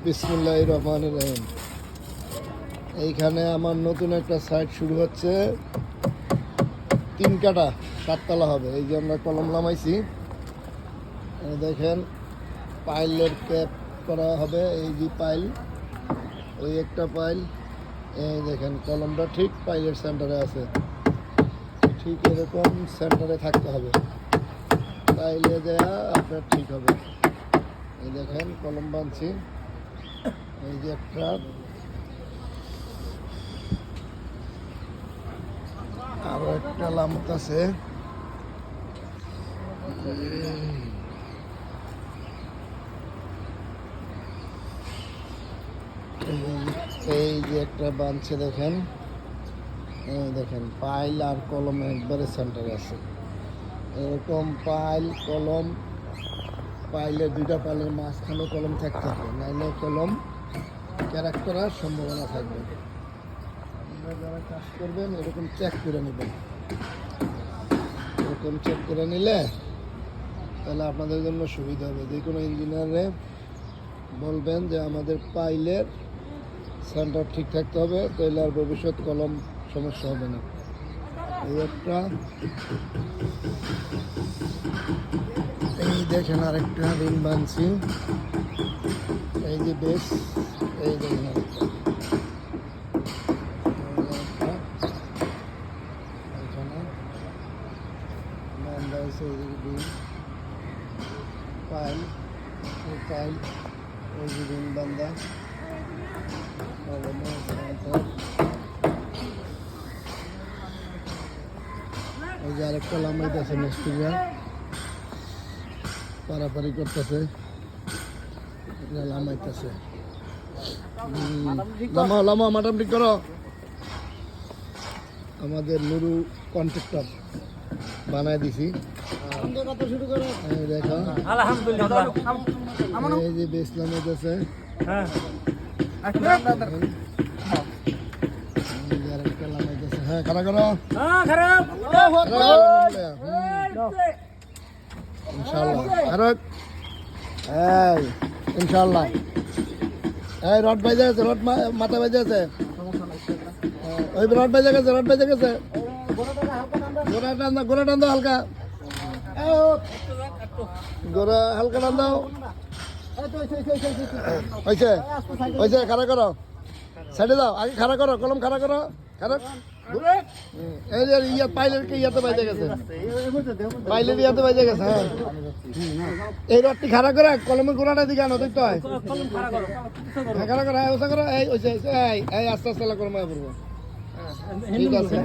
বিসমিল্লাহির রহমানির রহিম। এইখানে আমার নতুন একটা সাইট শুরু হচ্ছে, 3 কাটা 7 তলা হবে। এই যে আমরা কলম নামাইছি, দেখেন পাইলের ক্যাপ করা হবে। এই যে পাইল, ওই একটা পাইল, এই দেখেন কলমটা ঠিক পাইলের সেন্টারে আছে, ঠিক এরকম সেন্টারে থাকতে হবে, পাইলে দেয়া আপনার ঠিক হবে। এই দেখেন কলম বাঁধছি, এই যে একটা, আরো একটা লামত আছে, এই যে একটা বাঁধছে দেখেন। এই দেখেন পাইল আর কলম একবারে সেন্টারে আছে। এরকম পাইল কলম, পাইলে 2টা পাইলের মাঝখানে কলম থাকতে হবে, নাইলে কলম ক্যারাক করার সম্ভাবনা থাকবে। আপনারা যারা কাজ করবেন এরকম চেক করে নেবেন। এরকম চেক করে নিলে তাহলে আপনাদের জন্য সুবিধা হবে। যে কোনো ইঞ্জিনিয়ারে বলবেন যে আমাদের পাইলের সেন্টার ঠিক থাকতে হবে, তাহলে আর ভবিষ্যৎ কলম সমস্যা হবে না। এই একটা, এই দেখেন আরেকটা রিং বানছি, এই যে বেশ, এই দেখেন আরেকটা, এখানে বান্ধা হয়েছে। এই যে রিং পাইল, এই পাইল, এই যে রিং বান্ধা, এই যে আরেকটা লামাইতেছে, মিস্ত্রিরা পারাপারি করতেছে, লামাইতেছে। লামা লামা মাটাম ঠিক করো। আমাদের নুরু কন্ট্রাক্টর বানায় দিছি। দেখো এই যে বেশ লামাইতেছে, আরেকটা লামাইতেছে। হ্যাঁ, খারাপ করো, ইনশাল্লাহ খারাপ। এই ইনশাল্লাহ, এই রড বাইজে গেছে, রড মাথা বাইজে গেছে, ওই রড বাইজে গেছে, রড বাইজে গেছে, গোড়া টান দাও হালকা, গোড়া হালকা টান দাও। হয়েছে হয়েছে, খাড়া করো, সাইডে দাও, আগে খাড়া করো, কলম খাড়া করো, খাড়া। এই যে ইয়া পাইলের ইয়াতে বাইজে গেছে, পাইলের ইয়াতে বাইজে গেছে। হ্যাঁ, এই রডটি খাড়া করে কলমের গোড়াটা দিকে আনো, দেখতে হয়। হ্যাঁ, খাড়া করো, ওসা করো, এই এই আস্তে আস্তে কলমে পড়বো। ঠিক আছে।